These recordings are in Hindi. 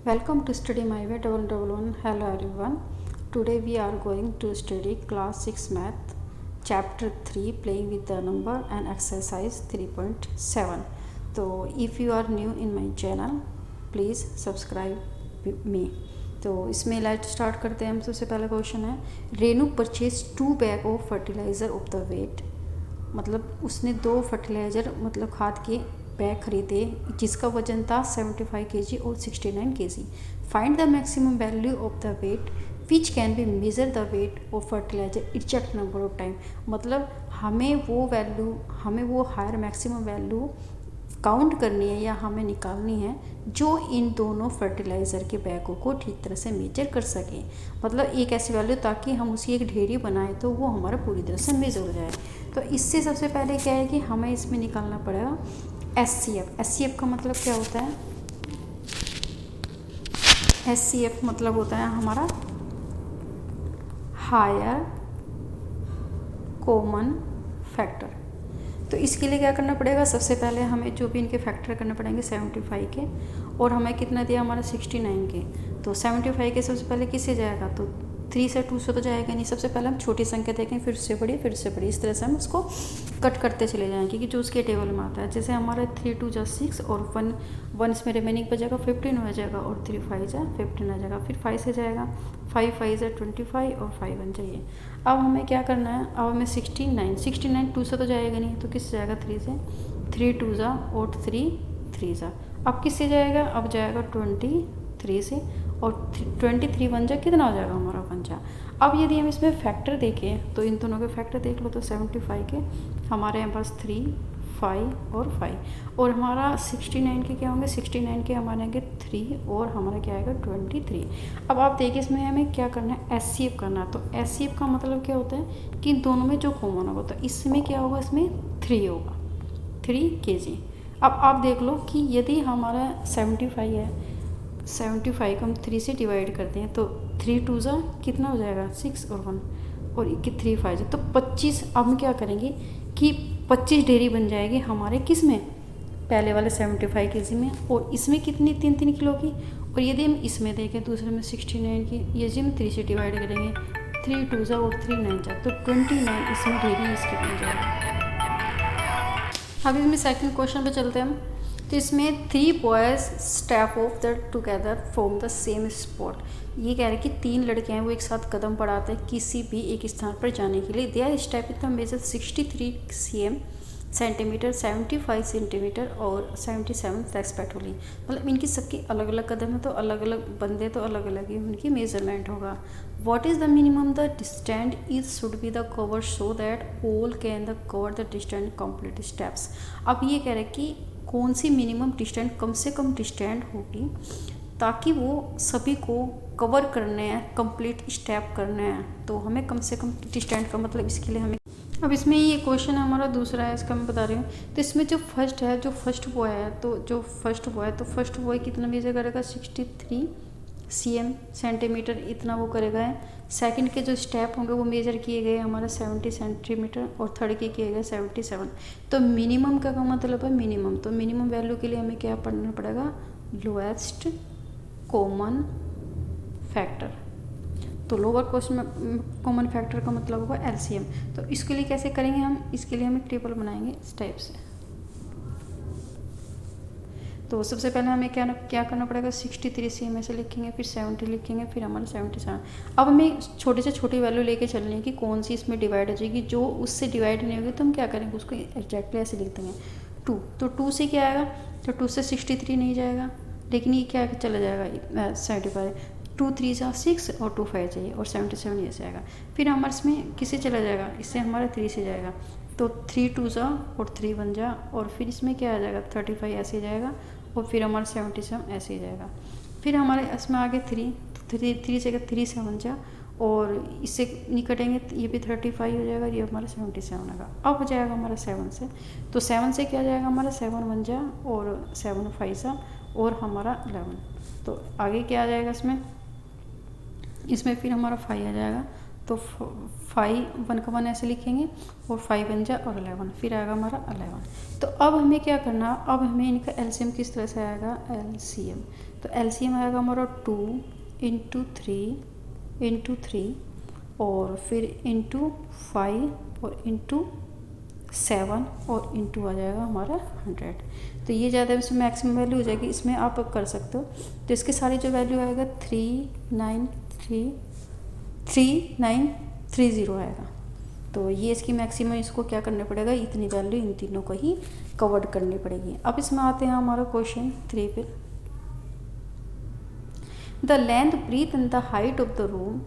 Welcome to study my way 1111. Hello everyone. Today we are going to study class 6 math chapter 3 playing with the number and exercise 3.7. तो if you are new in my channel please subscribe me. तो इसमें लाइट स्टार्ट करते हैं हम। सबसे पहला क्वेश्चन है Renu purchase 2 bag of fertiliser of the weight, मतलब उसने 2 फर्टिलाइज़र मतलब खाद के बैग खरीदे जिसका वजन था 75 kg और 69 kg। Find the maximum value of the weight which can be measure the weight of fertiliser exact number of time, मतलब हमें वो हायर मैक्सिमम वैल्यू काउंट करनी है या हमें निकालनी है जो इन दोनों फर्टिलाइज़र के बैगों को ठीक तरह से मेजर कर सके। मतलब एक ऐसी वैल्यू ताकि हम उसकी एक ढेरी बनाएं तो वो हमारा पूरी तरह से मेजर हो जाए। तो इससे सबसे पहले क्या है कि हमें इसमें निकालना पड़ेगा SCF। SCF का मतलब क्या होता है? SCF मतलब होता है हमारा हायर कॉमन फैक्टर। तो इसके लिए क्या करना पड़ेगा, सबसे पहले हमें जो भी इनके फैक्टर करने पड़ेंगे 75 के, और हमें कितना दिया हमारा 69 के। तो 75 के सबसे पहले किससे जाएगा, तो 3 से 2 से तो जाएगा नहीं। सबसे पहले हम छोटी संख्या देखें, फिर से बड़ी, फिर से बड़ी, इस तरह से हम उसको कट करते चले जाएंगे कि जो उसके टेबल में आता है। जैसे हमारा 3 2 जा 6 और 1 इसमें रिमेनिंग बचेगा 15 हो जाएगा, और 3 5 जा 15 आ जाएगा। फिर 5 से जाएगा 5 5 जा 25 और 5 1 चाहिए। अब हमें क्या करना है, अब हमें 69 2 से तो जाएगा नहीं, तो किससे जाएगा 3 से। 3 2 जा और 3 3 जा। अब किससे जाएगा, अब जाएगा 23 से, और 23 1 जा कितना हो जाएगा हमारा 1 जा। अब यदि हम इसमें फैक्टर देखें तो इन दोनों के फैक्टर देख लो, तो 75 के हमारे यहाँ पास 3 5 और 5, और हमारा 69 के क्या होंगे, 69 के हमारे आएंगे 3 और हमारा क्या आएगा 23। अब आप देखिए इसमें हमें क्या करना है, SCF करना है। तो SCF का मतलब क्या होता है कि दोनों में जो कॉमन होगा, तो इसमें क्या होगा, इसमें 3 होगा, 3 kg। अब आप देख लो कि यदि हमारा 75 है, 75 को हम 3 से डिवाइड करते हैं तो 3 2 जा कितना हो जाएगा 6 और 1 और 3 5 जा तो 25। अब हम क्या करेंगे कि 25 डेयरी बन जाएगी हमारे किस में, पहले वाले 75 kg में, और इसमें कितनी 3 किलो की। और यदि हम इसमें देखें दूसरे में 69 की, ये जी हम 3 से डिवाइड करेंगे, 3 2 जा और 3 9 जा तो 29 इसमें डेयरी इसकी बन जाएगी। अब इसमें सेकंड क्वेश्चन पे चलते हैं हम। तो इसमें 3 boys step of the together from the same spot. ये कह रहे हैं कि 3 लड़के हैं वो एक साथ कदम बढ़ाते हैं किसी भी एक स्थान पर जाने के लिए। देयर स्टेप इतना मेजर 63 सेंटीमीटर 75 सेंटीमीटर और 77 रेस्पेक्टिवली। मतलब इनकी सबकी अलग अलग कदम है, तो अलग अलग बंदे तो अलग अलग ही उनकी मेजरमेंट होगा। What is the minimum the distance is should be the cover so that all can the cover the distance complete steps. अब ये कह रहे हैं कि कौन सी मिनिमम डिस्टेंस कम से कम डिस्टेंस होगी ताकि वो सभी को कवर करने हैं, कंप्लीट स्टेप करने हैं। तो हमें कम से कम डिस्टेंस का मतलब इसके लिए हमें, अब इसमें ये क्वेश्चन है हमारा दूसरा है, इसका मैं बता रही हूँ। तो इसमें जो फर्स्ट है, जो फर्स्ट बॉय है, तो फर्स्ट बॉय कितना मेजर करेगा 63 सेंटीमीटर इतना वो करेगा। सेकंड के जो स्टेप होंगे वो मेजर किए गए हमारा 70 सेंटीमीटर, और थर्ड के किए गए 77। तो मिनिमम का मतलब है मिनिमम, तो मिनिमम वैल्यू के लिए हमें क्या पढ़ना पड़ेगा, लोएस्ट कॉमन फैक्टर। तो लोअर कॉमन फैक्टर का मतलब होगा LCM। तो इसके लिए कैसे करेंगे हम, इसके लिए हम एक टेबल बनाएंगे इस टाइप से। तो सबसे पहले हमें क्या करना पड़ेगा, 63 से हम ऐसे लिखेंगे, फिर 70 लिखेंगे, फिर हमारा 77। अब हमें छोटे से छोटी वैल्यू लेके चलनी है कि कौन सी इसमें डिवाइड हो जाएगी। जो उससे डिवाइड नहीं होगी तो हम क्या करेंगे, उसको एग्जैक्टली ऐसे लिख देंगे 2। तो 2 से क्या आएगा, तो 2 से 63 नहीं जाएगा, लेकिन ये क्या चला जाएगा 75। 2 3 जा 6 और 2 5 चाहिए, और 77 ये से आएगा। फिर हमारे इसमें किससे चला जाएगा, इससे हमारा 3 से जाएगा, तो 3 2 जा और 3 1 जा, और फिर इसमें क्या आ जाएगा 35 ऐसे जाएगा, और फिर हमारा 77 ऐसे ही जाएगा। फिर हमारे इसमें आगे 3, तो 3 से 3 7 जा, और इससे नहीं कटेंगे तो ये भी 35 हो जाएगा, ये हमारा 77 आएगा। अब हो जाएगा हमारा 7 से, तो 7 से क्या जाएगा हमारा 7 1 जा और 7 5 जा, और हमारा 11। तो आगे क्या आ जाएगा इसमें फिर हमारा 5 आ जाएगा, तो 5 1 का 1 ऐसे लिखेंगे, और 5 1 जा और 11, फिर आएगा हमारा 11। तो अब हमें क्या करना, अब हमें इनका LCM किस तरह से आएगा, LCM। तो एलसीएम आएगा हमारा 2 इंटू 3 और फिर इंटू 5 और इंटू 7 और इंटू आ जाएगा हमारा 100। तो ये ज़्यादा इसमें मैक्सिमम वैल्यू हो जाएगी, इसमें आप कर सकते हो। तो इसकी सारी जो वैल्यू आएगा 3930 आएगा। तो ये इसकी मैक्सिमम, इसको क्या करना पड़ेगा, इतनी वैल्यू इन तीनों को ही कवर करनी पड़ेगी। अब इसमें आते हैं हमारा क्वेश्चन 3 पे। The length breadth and the height of the room,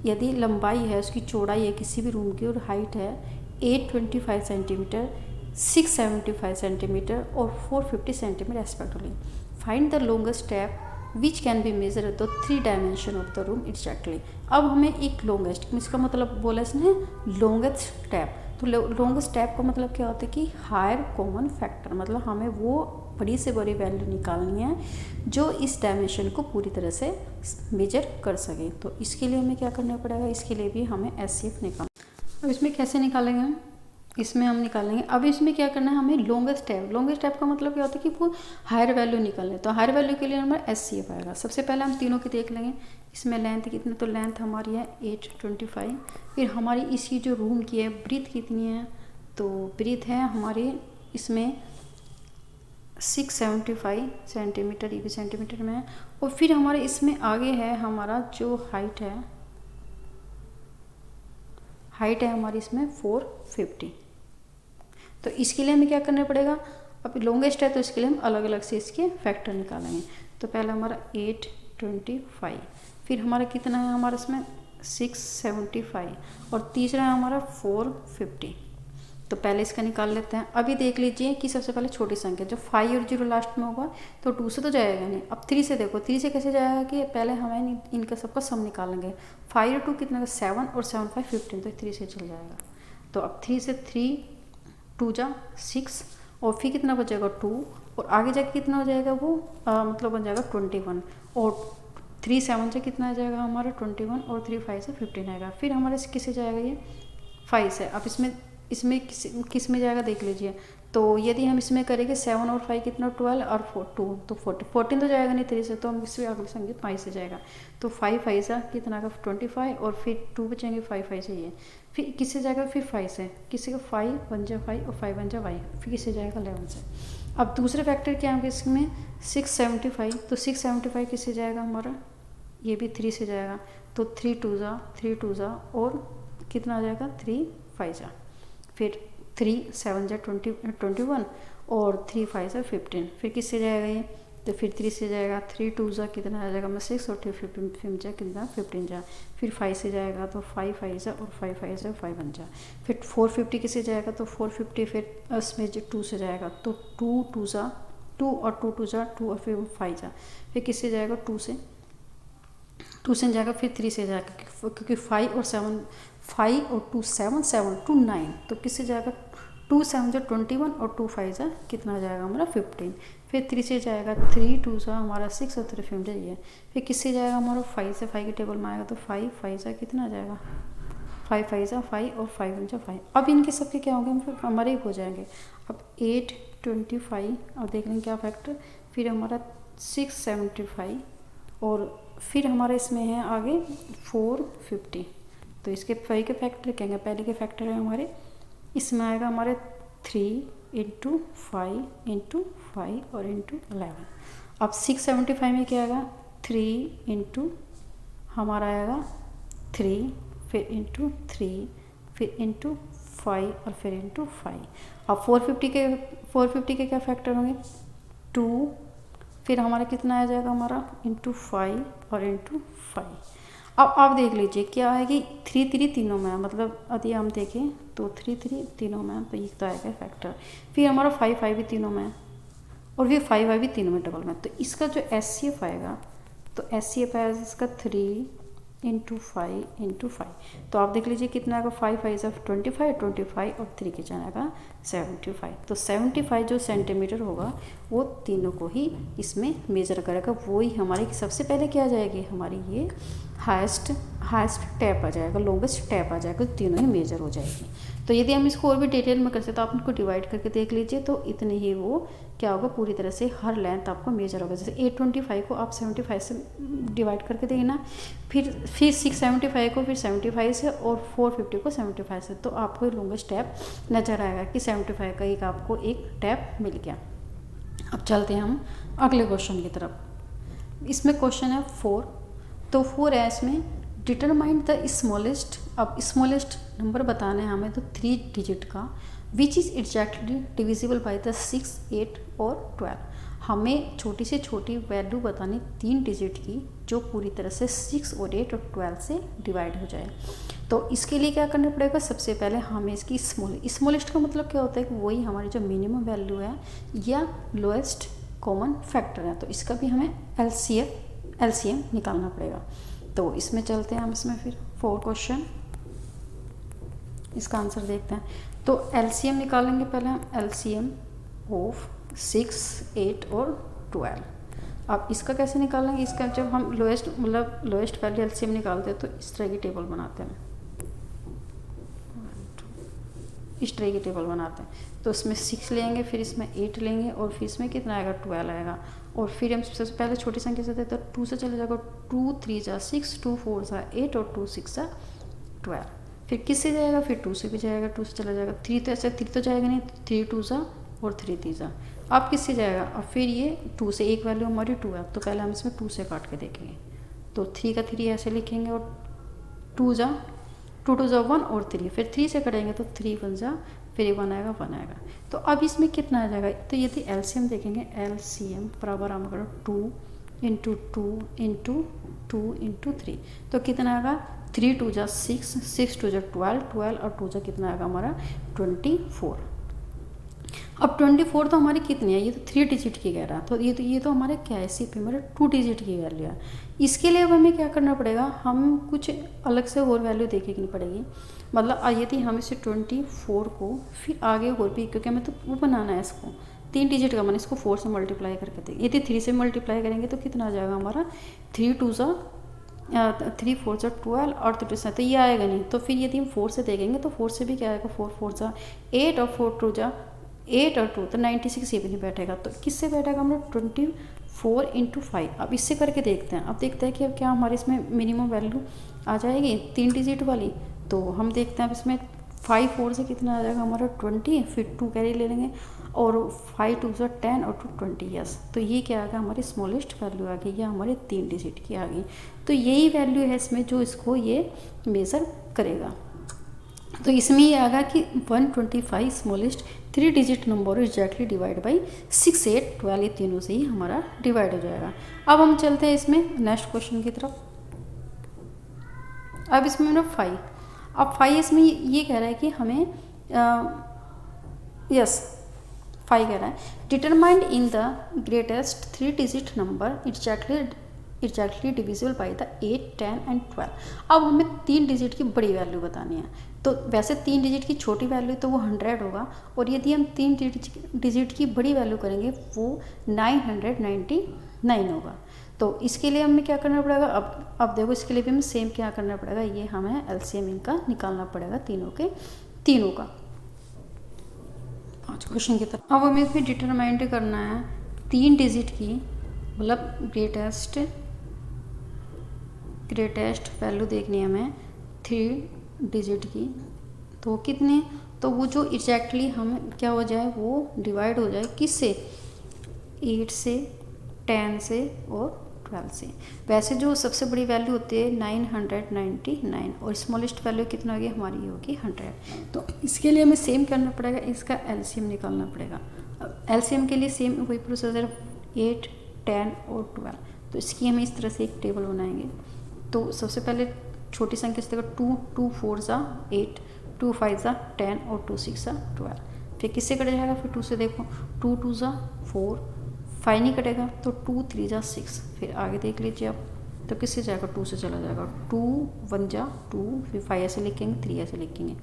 यदि लंबाई है उसकी, चौड़ाई है किसी भी रूम की और हाइट है 825 सेंटीमीटर, 675 सेंटीमीटर और 450 centimetre respectively. Find the longest step which can be measure the 3 dimension of the room exactly. अब हमें एक लॉन्गेस्ट, इसका मतलब बोला इसने लॉन्गेस्ट स्टेप। तो लॉन्गेस्ट स्टेप का मतलब क्या होता है कि हायर कॉमन फैक्टर, मतलब हमें वो बड़ी से बड़ी वैल्यू निकालनी है जो इस डायमेंशन को पूरी तरह से मेजर कर सके। तो इसके लिए हमें क्या करना पड़ेगा, इसके लिए भी हमें एचसीएफ निकालना। अब इसमें कैसे निकालेंगे हम, इसमें हम निकालेंगे। अब इसमें क्या करना है, हमें लॉन्गेस्ट स्टेप का मतलब क्या होता है कि वो हायर वैल्यू निकालने। तो हायर वैल्यू के लिए हमारा एचसीएफ आएगा। सबसे पहले हम तीनों की देख लेंगे। इसमें लेंथ कितनी, तो लेंथ हमारी है 825। फिर हमारी इसकी जो रूम की है ब्रीथ कितनी है, तो ब्रीथ है हमारी इसमें 675 सेंटीमीटर, ये भी सेंटीमीटर में है। और फिर हमारे इसमें आगे है हमारा जो हाइट है हमारी इसमें 450। तो इसके लिए हमें क्या करना पड़ेगा, अब लॉन्गेस्ट है तो इसके लिए हम अलग अलग से इसके फैक्टर निकालेंगे। तो पहला हमारा 825, फिर हमारा कितना है, हमारा इसमें 675 और तीसरा है हमारा 450। तो पहले इसका निकाल लेते हैं। अभी देख लीजिए कि सबसे पहले छोटी संख्या जो 5 और 0 लास्ट में होगा तो 2 से तो जाएगा नहीं। अब 3 से देखो, 3 से कैसे जाएगा कि पहले हमें इनका सबका सम निकालेंगे। 5 और 2 कितना, 7 और 7 5 15, तो 3 से चल जाएगा। तो अब 3 से 3 2 जा 6 और फिर कितना बचेगा 2 और आगे जाके कितना हो जाएगा वो मतलब बन जाएगा 21 और 3 7 से कितना आ जाएगा हमारा 21 और 3 5 से 15 आएगा। फिर हमारे किससे जाएगा, ये 5 से। अब इसमें किस में जाएगा देख लीजिए। तो यदि हम इसमें करेंगे 7 और 5 कितना 12 और 2 तो 14 तो जाएगा नहीं 3 से, तो हम इससे अगले संख्या 5 से जाएगा। तो 5 5 से कितना का 25 और फिर 2 बचेंगे 5 5 से, ये फिर किससे जाएगा, फिर 5 से, किसी का 5 1 जा 5 और 5 1 जा 5, फिर किससे जाएगा 11 से। अब दूसरे फैक्टर क्या होंगे इसमें 675, तो 675 किससे जाएगा हमारा, ये भी 3 से जाएगा। तो 3 2 जा और कितना आ जाएगा 3 5 जा, फिर 3 7 जा 21 और 3 5 जा 15, फिर किससे जाएगा ये, तो फिर 3 से जाएगा। 3 2 जा कितना आ जाएगा 6 और 3 15 जा कितना 15 जा, फिर 5 से जाएगा तो 5 5 जा और 5 5 जा 5 1 जा, फिर 450 किससे जाएगा, तो 450 फिर उसमें 2 से जाएगा। तो 2 2 जा 2 और 2 2 जा 2 और फिर 5 जा, फिर किससे जाएगा 2 से जाएगा, फिर 3 से जाएगा क्योंकि 5 और 7 5 और 2 7 7 2 9, तो किससे जाएगा 2 7 जा 21 और 2 5 जा कितना जाएगा हमारा 15, फिर 3 से जाएगा 3 2 जा हमारा 6 और 3 5 जाइए, फिर किससे जाएगा हमारा 5 से 5 के टेबल में आएगा तो 5 5 जा कितना आ जाएगा 5 5 जा 5 और 5 1 जा 5। अब इनके सबके क्या होंगे, फिर हमारे हो जाएंगे। अब 825 अब देख लेंगे क्या फैक्टर, फिर हमारा 675 और फिर हमारे इसमें है आगे 450। तो इसके 5 के फैक्टर लिखेंगे। पहले के फैक्टर है हमारे इसमें आएगा हमारे 3 इंटू 5 इंटू 5 और इंटू 11। अब 675 में क्या आएगा 3 इंटू हमारा आएगा 3 फिर इंटू 3 फिर इंटू 5 और फिर इंटू 5। अब 450 के क्या फैक्टर होंगे 2 फिर हमारा कितना आ जाएगा हमारा इंटू 5 और इंटू 5। अब आप देख लीजिए क्या है कि 3 3 तीनों में है, मतलब यदि हम देखें तो 3 3 तीनों में है, तो ये तो आएगा फैक्टर। फिर हमारा 5 5 भी तीनों में है और फिर 5 5 भी तीनों में डबल में। तो इसका जो एचसीएफ आएगा तो एचसीएफ आएगा इसका 3 इंटू 5 इंटू 5। तो आप देख लीजिए कितना आएगा 5 5 से 25 और 3 के जाएगा 75। तो 75 जो सेंटीमीटर होगा वो तीनों को ही इसमें मेजर करेगा। वो ही हमारी सबसे पहले क्या आ जाएगी हमारी ये हाईएस्ट टैप आ जाएगा, लॉन्गेस्ट टैप आ जाएगा, तो तीनों ही मेजर हो जाएगी। तो यदि हम इसको और भी डिटेल में कर सकते तो आप इनको डिवाइड करके देख लीजिए तो इतने ही वो क्या होगा, पूरी तरह से हर लेंथ आपको मेजर होगा। जैसे 825 को आप 75 से डिवाइड करके देखना, फिर 675 को फिर 75 से, और 450 को 75 से, तो आपको लॉन्गेस्ट टैप नज़र आएगा कि 75 का एक आपको एक टैप मिल गया। अब चलते हैं हम अगले क्वेश्चन की तरफ। इसमें क्वेश्चन है 4, तो 4 है इसमें, डिटरमाइन द स्मॉलेस्ट। अब स्मॉलेस्ट नंबर बताना है हमें, तो 3 डिजिट का, which is exactly divisible by the 6, 8 और 12। हमें छोटी से छोटी वैल्यू बतानी 3 डिजिट की जो पूरी तरह से 6 और 8 और 12 से डिवाइड हो जाए। तो इसके लिए क्या करना पड़ेगा, सबसे पहले हमें इसकी स्मॉलेस्ट का मतलब क्या होता है कि वही हमारी जो मिनिमम वैल्यू है या लोएस्ट कॉमन फैक्टर है, तो इसका भी हमें एलसीएम निकालना पड़ेगा। तो इसमें चलते हैं हम, इसमें फिर 4 क्वेश्चन, इसका आंसर देखते हैं। तो एलसीएम निकालेंगे पहले हम, एलसीएम ऑफ 6, 8 और 12। अब इसका कैसे निकालेंगे, इसका जब हम लोएस्ट वैल्यू एलसीएम निकालते हैं तो इस तरह की टेबल बनाते हैं, इस तरह की टेबल बनाते हैं। तो इसमें 6 लेंगे, फिर इसमें 8 लेंगे, और फिर इसमें कितना आएगा, 12 आएगा। और फिर हम सबसे पहले छोटी संख्या से देते हैं, तो 2 से चले जाएगा, 2 3 जा 6, 2 4 जा 8 और 2 6 जा 12। फिर किससे जाएगा, फिर 2 से भी जाएगा, 2 से चला जाएगा, 3 तो ऐसे 3 तो जाएगा नहीं, 3 2 जा और 3 3 जा। अब किससे जाएगा, अब फिर ये 2 से एक वैल्यू हमारी 2 है, तो पहले हम इसमें 2 से काट के देखेंगे। तो 3 का 3 ऐसे लिखेंगे, और 2 जा 2 2 जा 1 और 3, फिर 3 से करेंगे तो 3 1 जा, फिर ये 1 आएगा 1 आएगा। तो अब इसमें कितना आ जाएगा, तो यदि एलसीएम देखेंगे, एलसीएम बराबर हम करें 2 इंटू 2 इंटू 2 इंटू 3, तो कितना आएगा, 3 2 जा 6, 6 2 जा 12, 12 और 2 जा कितना आएगा हमारा 24। अब 24 तो हमारी कितनी है, ये तो 3 डिजिट की कह रहा है, तो ये तो हमारे क्या है, सिर्फ हमारे 2 डिजिट की वैल्यू है। इसके लिए अब हमें क्या करना पड़ेगा, हम कुछ अलग से और वैल्यू देखनी पड़ेगी। मतलब यदि हम इसे 24 को फिर आगे और भी, क्योंकि हमें तो वो बनाना है इसको 3 डिजिट का, मैंने इसको 4 से मल्टीप्लाई करके देंगे। यदि 3 से मल्टीप्लाई करेंगे तो कितना आ जाएगा हमारा, 3 2 जा 3 4 जा 12 और 2 से, तो ये आएगा नहीं। तो फिर यदि हम 4 से देखेंगे तो 4 से भी क्या आएगा, 4 4 जा 8 और 4 2 जा 8 और 2, तो 96 ये भी नहीं बैठेगा। तो किससे बैठेगा हमारा 24 इंटू 5। अब इससे करके देखते हैं, अब देखते हैं कि अब क्या हमारे इसमें मिनिमम वैल्यू आ जाएगी 3 डिजिट वाली। तो हम देखते हैं अब इसमें 5 4 से कितना आ जाएगा हमारा 20, फिर 2 कैरी ले लेंगे, और 5 2 से 10 और 2 20, यस। तो ये क्या आ गया, हमारी स्मॉलेस्ट वैल्यू आ गई, ये हमारे 3 डिजिट की आ गई। तो यही वैल्यू है इसमें जो इसको ये मेज़र करेगा। तो इसमें ये आ गया कि 125 smallest 3 digit number exactly divide by 6 8 12, ये तीनों से ही हमारा डिवाइड हो जाएगा। अब हम चलते हैं इसमें नेक्स्ट क्वेश्चन की तरफ। अब इसमें मेरा 5, अब 5 इसमें ये कह रहा है कि हमें यस 5 कह रहा है, determined in the greatest 3 digit number exactly divisible by the 8 10 and 12। अब हमें 3 डिजिट की बड़ी वैल्यू बतानी है। तो वैसे 3 डिजिट की छोटी वैल्यू तो वो 100 होगा, और यदि हम 3 डिजिट की बड़ी वैल्यू करेंगे वो 999 होगा। तो इसके लिए हमें क्या करना पड़ेगा, अब देखो इसके लिए भी हमें सेम क्या करना पड़ेगा, ये हमें एलसीएम इनका निकालना पड़ेगा तीनों का। 5 क्वेश्चन की तरफ। अब हमें इसमें डिटरमाइंड करना है 3 डिजिट की, मतलब ग्रेटेस्ट वैल्यू देखनी है हमें 3 डिजिट की। तो कितने, तो वो जो एग्जैक्टली हम क्या हो जाए, वो डिवाइड हो जाए किससे, 8 से 10 से और 12 से। वैसे जो सबसे बड़ी वैल्यू होती है 999, और स्मॉलेस्ट वैल्यू कितना होगी हमारी, होगी 100। तो इसके लिए हमें सेम करना पड़ेगा, इसका एलसीएम निकालना पड़ेगा। अब एलसीएम के लिए सेम वही प्रोसीजर, 8 10 और 12। तो इसकी हमें इस तरह से एक टेबल बनाएंगे। तो सबसे पहले छोटी संख्या से देखो 2 2 4 जा 8, 2 5 जा 10 और 2 6 जा 12। फिर किससे कट जाएगा, फिर 2 से देखो 2 2 जा 4, 5 नहीं कटेगा, तो 2 3 जा 6। फिर आगे देख लीजिए आप, तो किससे जाएगा, 2 से चला जाएगा, 2 1 जा 2, फिर 5 ऐसे लिखेंगे, 3 ऐसे लिखेंगे,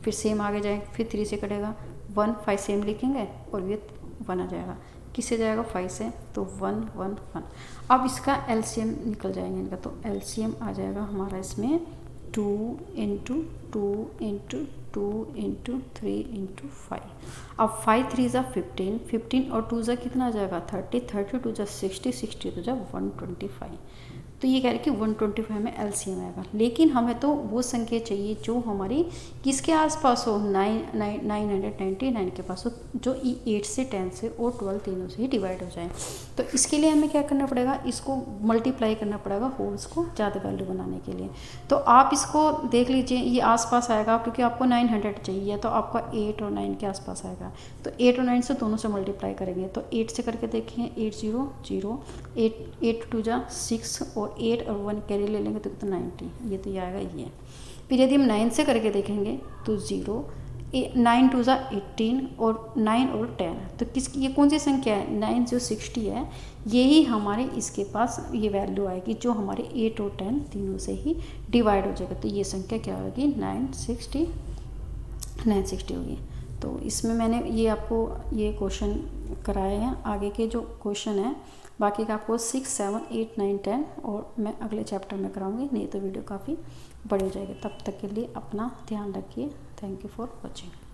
फिर सेम आगे जाएंगे, फिर 3 से कटेगा 1 5 सेम लिखेंगे, और ये 1 आ जाएगा। किससे जाएगा, 5 से, तो 1 1 1। अब इसका एलसीएम निकल जाएंगे इनका, तो एलसीएम आ जाएगा हमारा इसमें 2 इंटू 2 इंटू 2 इंटू 3 इंटू 5। अब 5 3 ज़ा 15, 15 और 2 ज़ा कितना आ जाएगा 30, 30 2 ज़ा 60, 60 2 ज़ा 125। तो ये कह रहे कि 125 में एलसीएम आएगा, लेकिन हमें तो वो संख्या चाहिए जो हमारी किसके आसपास हो, 999 के पास हो, जो 8 से 10 से और 12 तीनों से ही डिवाइड हो जाए। तो इसके लिए हमें क्या करना पड़ेगा, इसको मल्टीप्लाई करना पड़ेगा होल्स को ज़्यादा वैल्यू बनाने के लिए। तो आप इसको देख लीजिए, ये आसपास आएगा क्योंकि आपको 900 चाहिए, तो आपका 8 और 9 के आसपास आएगा। तो 8 और 9 से दोनों से मल्टीप्लाई करेंगे, तो 8 से करके देखें 8 0 0, 8 2 जा 6 और 8 और 1 कैरी ले लेंगे तो कितना 90, ये तो ये आएगा ये। फिर यदि हम 9 से करके देखेंगे तो 0, 9 2 जा 18 और 9 और 10, तो किसकी ये कौन सी संख्या है, 9 जो 60 है, यही हमारे इसके पास ये वैल्यू आएगी जो हमारे 8 और 10 तीनों से ही डिवाइड हो जाएगा। तो ये संख्या क्या होगी 960 होगी। तो इसमें मैंने ये आपको ये क्वेश्चन कराए हैं, आगे के जो क्वेश्चन है बाकी का आपको 6 7 8 9 10 और मैं अगले चैप्टर में कराऊंगी, नहीं तो वीडियो काफ़ी बड़ी हो जाएगी। तब तक के लिए अपना ध्यान रखिए। Thank you for watching.